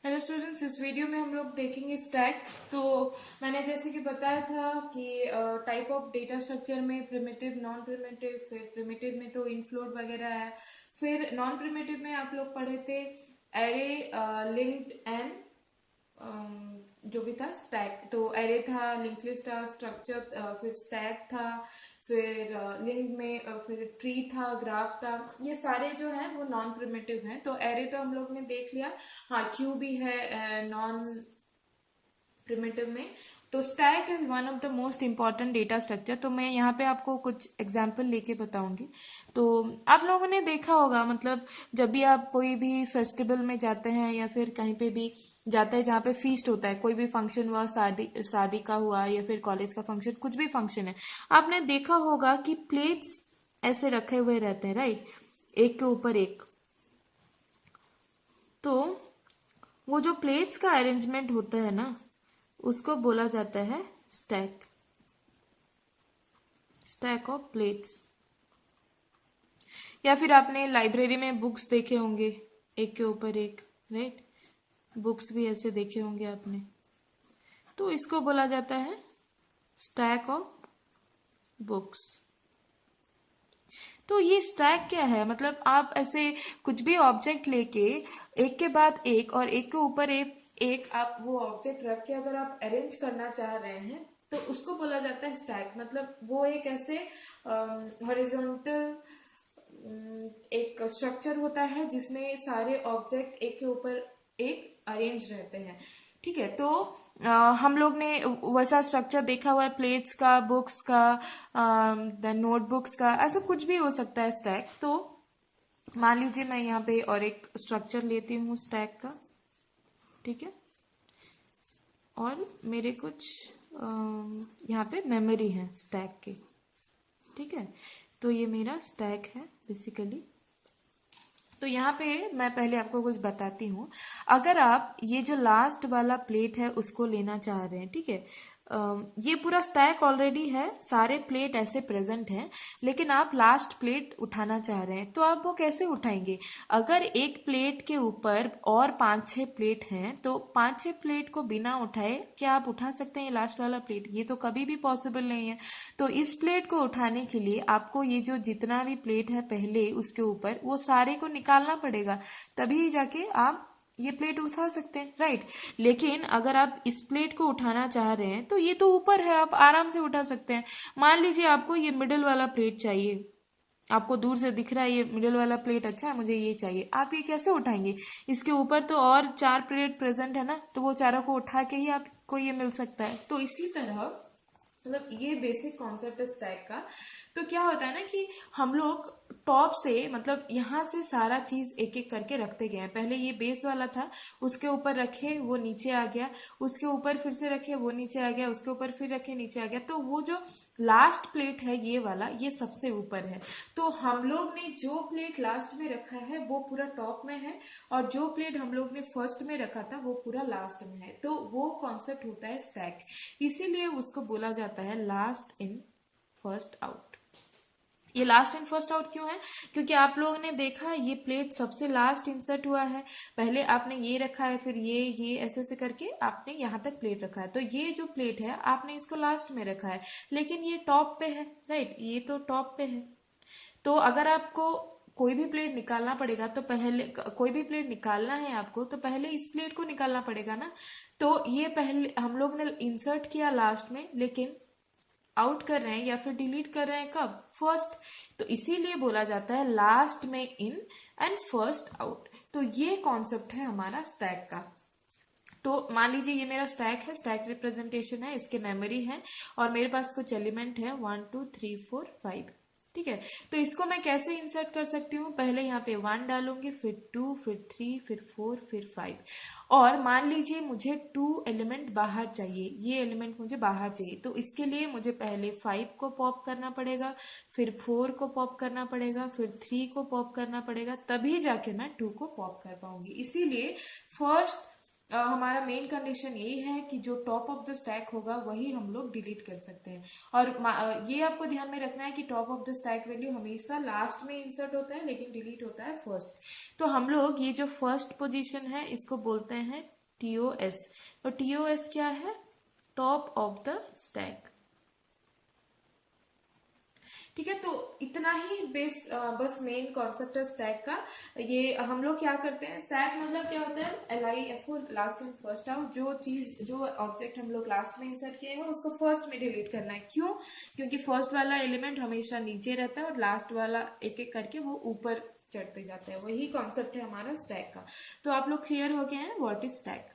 Hello students, इस video में हम लोग देखेंगे स्टैक। तो मैंने जैसे कि बताया था कि टाइप ऑफ डेटा स्ट्रक्चर में प्रिमिटिव, नॉन प्रिमिटिव, फिर प्रिमिटिव में तो इनफ्लोट वगैरह है। फिर नॉन प्रिमिटिव में आप लोग पढ़े थे एरे, लिंक्ड एंड जो भी था स्टैक। तो एरे था, लिंक लिस्ट था, स्ट्रक्चर, फिर स्टैक था, फिर लिंक में फिर ट्री था, ग्राफ था। ये सारे जो हैं वो नॉन प्रिमिटिव हैं। तो एरे तो हम लोग ने देख लिया। हाँ, क्यू भी है नॉन प्रिमिटिव में। तो stack is one of the most important data structure. तो मैं यहाँ पे आपको कुछ एग्जांपल लेके बताऊंगी। तो आप लोगों ने देखा होगा, मतलब जब भी आप कोई भी फेस्टिवल में जाते हैं या फिर कहीं पे भी जाते हैं जहाँ पे फीस्ट होता है, कोई भी फंक्शन हुआ, शादी शादी का हुआ या फिर कॉलेज का फंक्शन, कुछ भी फंक्शन है, आपने देखा होगा कि प्लेट्स ऐसे रखे हुए रहते हैं, राइट, एक के ऊपर एक। तो वो जो प्लेट्स का अरेंजमेंट होता है ना, उसको बोला जाता है स्टैक, स्टैक ऑफ प्लेट्स। या फिर आपने लाइब्रेरी में बुक्स देखे होंगे एक के ऊपर एक, राइट, बुक्स भी ऐसे देखे होंगे आपने। तो इसको बोला जाता है स्टैक ऑफ बुक्स। तो ये स्टैक क्या है, मतलब आप ऐसे कुछ भी ऑब्जेक्ट लेके एक के बाद एक और एक के ऊपर एक आप वो ऑब्जेक्ट रख के अगर आप अरेंज करना चाह रहे हैं तो उसको बोला जाता है स्टैक। मतलब वो एक ऐसे हॉरिजॉन्टल एक स्ट्रक्चर होता है जिसमें सारे ऑब्जेक्ट एक के ऊपर एक अरेंज रहते हैं। ठीक है, तो हम लोग ने वैसा स्ट्रक्चर देखा हुआ है प्लेट्स का, बुक्स का, देन नोटबुक्स का, ऐसा कुछ भी हो सकता है स्टैक। तो मान लीजिए मैं यहाँ पे और एक स्ट्रक्चर लेती हूँ स्टैक का, ठीक है, और मेरे कुछ यहाँ पे मेमोरी है स्टैक के, ठीक है। तो ये मेरा स्टैक है बेसिकली। तो यहाँ पे मैं पहले आपको कुछ बताती हूँ। अगर आप ये जो लास्ट वाला प्लेट है उसको लेना चाह रहे हैं, ठीक है, ये पूरा स्टैक ऑलरेडी है, सारे प्लेट ऐसे प्रेजेंट हैं, लेकिन आप लास्ट प्लेट उठाना चाह रहे हैं, तो आप वो कैसे उठाएंगे? अगर एक प्लेट के ऊपर और 5-6 प्लेट हैं तो 5-6 प्लेट को बिना उठाए क्या आप उठा सकते हैं लास्ट वाला प्लेट? ये तो कभी भी पॉसिबल नहीं है। तो इस प्लेट को उठाने के लिए आपको ये जो जितना भी प्लेट है पहले उसके ऊपर, वो सारे को निकालना पड़ेगा, तभी जाके आप ये प्लेट उठा सकते हैं, राइट। लेकिन अगर आप इस प्लेट को उठाना चाह रहे हैं तो ये तो ऊपर है, आप आराम से उठा सकते हैं। मान लीजिए आपको ये मिडिल वाला प्लेट चाहिए, आपको दूर से दिख रहा है ये मिडिल वाला प्लेट, अच्छा है, मुझे ये चाहिए, आप ये कैसे उठाएंगे? इसके ऊपर तो और 4 प्लेट प्रेजेंट है ना, तो वो चारों को उठा के ही आपको ये मिल सकता है। तो इसी तरह मतलब ये बेसिक कॉन्सेप्ट है स्टैक का। तो क्या होता है ना कि हम लोग टॉप से, मतलब यहाँ से सारा चीज एक एक करके रखते गए हैं। पहले ये बेस वाला था, उसके ऊपर रखे वो नीचे आ गया, उसके ऊपर फिर से रखे वो नीचे आ गया, उसके ऊपर फिर रखे नीचे आ गया। तो वो जो लास्ट प्लेट है ये वाला, ये सबसे ऊपर है। तो हम लोग ने जो प्लेट लास्ट में रखा है वो पूरा टॉप में है, और जो प्लेट हम लोग ने फर्स्ट में रखा था वो पूरा लास्ट में है। तो वो कॉन्सेप्ट होता है स्टैक, इसीलिए उसको बोला जाता है लास्ट इन फर्स्ट आउट। ये लास्ट इन फर्स्ट आउट क्यों है? क्योंकि आप लोगों ने देखा ये प्लेट सबसे लास्ट इंसर्ट हुआ है, पहले आपने ये रखा है, फिर ये ऐसे ऐसे करके आपने यहाँ तक प्लेट रखा है। तो ये जो प्लेट है आपने इसको लास्ट में रखा है, लेकिन ये टॉप पे है, राइट, ये तो टॉप पे है। तो अगर आपको कोई भी प्लेट निकालना पड़ेगा तो पहले, कोई भी प्लेट निकालना है आपको तो पहले इस प्लेट को निकालना पड़ेगा ना। तो ये पहले हम लोग ने इंसर्ट किया लास्ट में, लेकिन आउट कर रहे हैं या फिर डिलीट कर रहे हैं कब? फर्स्ट। तो इसीलिए बोला जाता है लास्ट में इन एंड फर्स्ट आउट। तो ये कॉन्सेप्ट है हमारा स्टैक का। तो मान लीजिए ये मेरा स्टैक है, स्टैक रिप्रेजेंटेशन है, इसके मेमोरी है और मेरे पास कुछ एलिमेंट है 1 2 3 4 5, ठीक है। तो इसको मैं कैसे इंसर्ट कर सकती हूँ? पहले यहाँ पे 1 डालूंगी, फिर 2, फिर 3, फिर 4, फिर 5। और मान लीजिए मुझे 2 एलिमेंट बाहर चाहिए, ये एलिमेंट मुझे बाहर चाहिए, तो इसके लिए मुझे पहले 5 को पॉप करना पड़ेगा, फिर 4 को पॉप करना पड़ेगा, फिर 3 को पॉप करना पड़ेगा, तभी जाके मैं 2 को पॉप कर पाऊंगी। इसीलिए फर्स्ट हमारा मेन कंडीशन ये है कि जो टॉप ऑफ द स्टैक होगा वही हम लोग डिलीट कर सकते हैं। और ये आपको ध्यान में रखना है कि top of the stack value हमेशा लास्ट में इंसर्ट होता है, लेकिन डिलीट होता है फर्स्ट। तो हम लोग ये जो फर्स्ट पोजीशन है इसको बोलते हैं TOS। और TOS क्या है? Top of the stack. ठीक है, तो इतना ही बस मेन कॉन्सेप्ट है स्टैक का। ये हम लोग क्या करते हैं, स्टैक मतलब क्या होता है, LIFO, last in first out. जो ऑब्जेक्ट हम लोग लास्ट में इंसर्ट किए हैं उसको फर्स्ट में डिलीट करना है। क्यों? क्योंकि फर्स्ट वाला एलिमेंट हमेशा नीचे रहता है और लास्ट वाला एक एक करके वो ऊपर चढ़ते जाता है। वही कॉन्सेप्ट है हमारा स्टैक का। तो आप लोग क्लियर हो गए हैं व्हाट इज स्टैक?